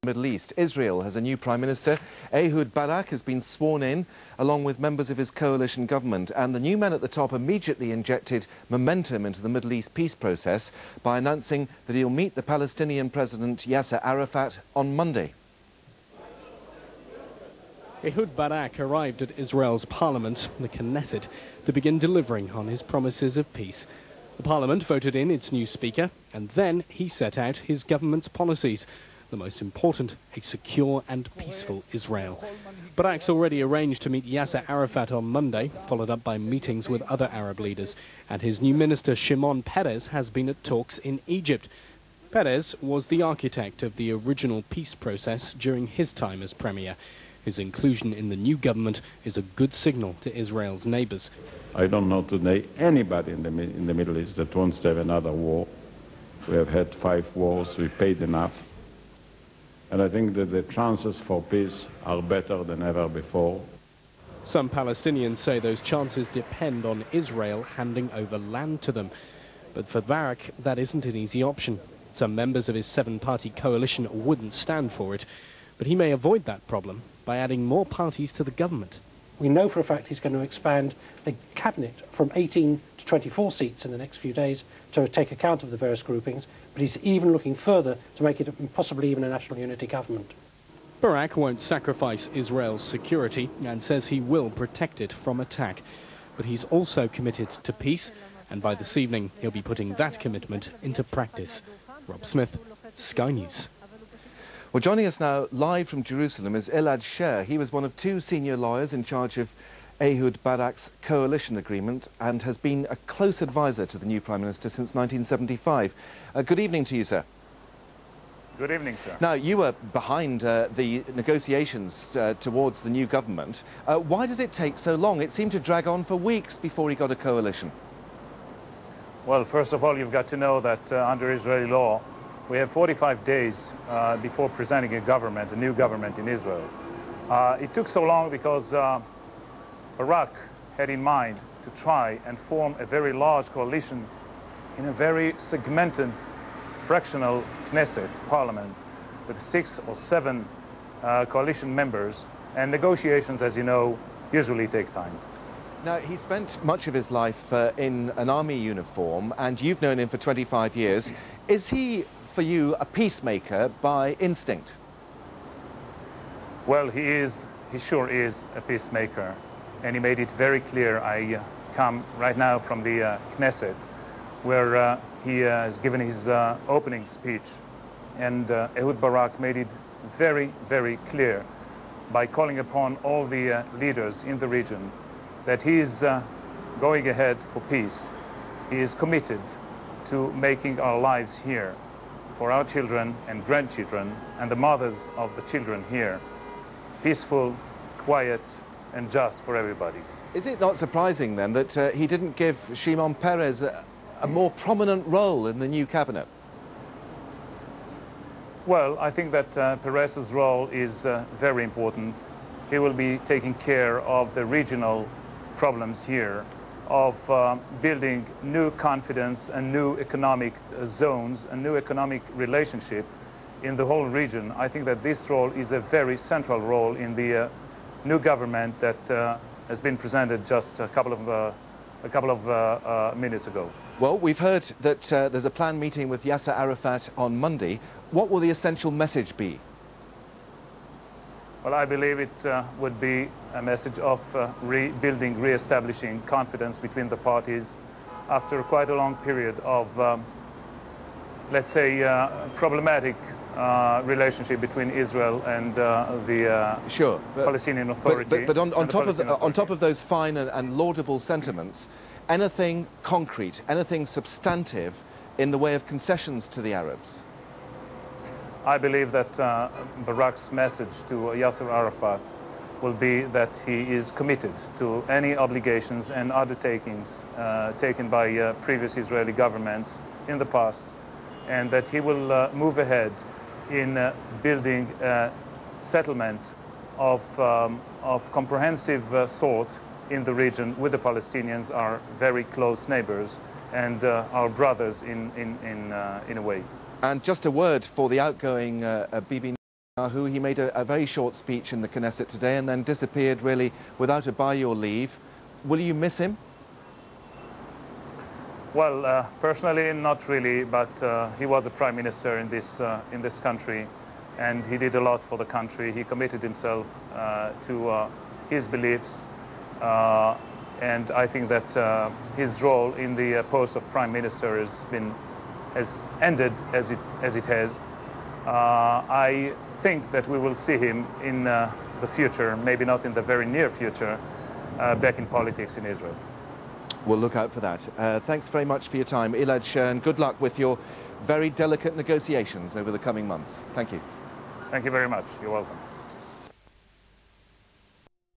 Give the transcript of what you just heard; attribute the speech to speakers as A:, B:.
A: Middle East. Israel has a new Prime Minister. Ehud Barak has been sworn in, along with members of his coalition government. And the new men at the top immediately injected momentum into the Middle East peace process by announcing that he'll meet the Palestinian President Yasser Arafat on Monday.
B: Ehud Barak arrived at Israel's parliament, the Knesset, to begin delivering on his promises of peace. The parliament voted in its new speaker, and then he set out his government's policies. The most important, a secure and peaceful Israel. Barak's already arranged to meet Yasser Arafat on Monday, followed up by meetings with other Arab leaders. And his new minister, Shimon Peres, has been at talks in Egypt. Peres was the architect of the original peace process during his time as premier. His inclusion in the new government is a good signal to Israel's neighbors.
C: I don't know today anybody in the Middle East that wants to have another war. We have had 5 wars, we paid enough. And I think that the chances for peace are better than ever before.
B: Some Palestinians say those chances depend on Israel handing over land to them. But for Barak, that isn't an easy option. Some members of his 7-party coalition wouldn't stand for it. But he may avoid that problem by adding more parties to the government.
D: We know for a fact he's going to expand the cabinet from 18 to 24 seats in the next few days to take account of the various groupings, but he's even looking further to make it possibly even a national unity government.
B: Barak won't sacrifice Israel's security and says he will protect it from attack. But he's also committed to peace, and by this evening he'll be putting that commitment into practice. Rob Smith, Sky News.
A: Well, joining us now live from Jerusalem is Sher. He was one of 2 senior lawyers in charge of Ehud Barak's coalition agreement and has been a close advisor to the new Prime Minister since 1975. Good evening to you, sir.
E: Good evening, sir.
A: Now, you were behind the negotiations towards the new government. Why did it take so long? It seemed to drag on for weeks before he got a coalition.
E: Well, first of all, you've got to know that under Israeli law, we have 45 days before presenting a new government in Israel. It took so long because Barak had in mind to try and form a very large coalition in a very segmented, fractional Knesset parliament with 6 or 7 coalition members, and negotiations, as you know, usually take time.
A: Now, he spent much of his life in an army uniform, and you've known him for 25 years. Is he, for you, a peacemaker by instinct?
E: Well, he sure is a peacemaker, and he made it very clear. I come right now from the Knesset, where he has given his opening speech, and Ehud Barak made it very, very clear by calling upon all the leaders in the region that he is going ahead for peace. He is committed to making our lives here for our children and grandchildren and the mothers of the children here peaceful, quiet, and just for everybody.
A: Is it not surprising then that he didn't give Shimon Peres a more prominent role in the new cabinet?
E: Well, I think that Peres's role is very important. He will be taking care of the regional problems here, of building new confidence and new economic zones, a new economic relationship in the whole region. I think that this role is a very central role in the new government that has been presented just a couple of minutes ago.
A: Well, we've heard that there's a planned meeting with Yasser Arafat on Monday. What will the essential message be?
E: Well, I believe it would be a message of rebuilding, re-establishing confidence between the parties after quite a long period of, let's say, problematic relationship between Israel and the
A: sure,
E: Palestinian Authority.
A: But on top of those fine and laudable sentiments, anything concrete, anything substantive in the way of concessions to the Arabs?
E: I believe that Barak's message to Yasser Arafat will be that he is committed to any obligations and undertakings taken by previous Israeli governments in the past, and that he will move ahead in building a settlement of comprehensive sort in the region with the Palestinians, our very close neighbors and our brothers in a way.
A: And just a word for the outgoing BB who he made a very short speech in the Knesset today and then disappeared really without a by your leave. Will you miss him?
E: Well, personally, not really, but he was a prime minister in this country, and he did a lot for the country. He committed himself to his beliefs, and I think that his role in the post of prime minister has ended as it has. I think that we will see him in the future, maybe not in the very near future, back in politics in Israel.
A: We'll look out for that. Thanks very much for your time, Gilad, Sher, and good luck with your very delicate negotiations over the coming months. Thank you.
E: Thank you very much. You're welcome.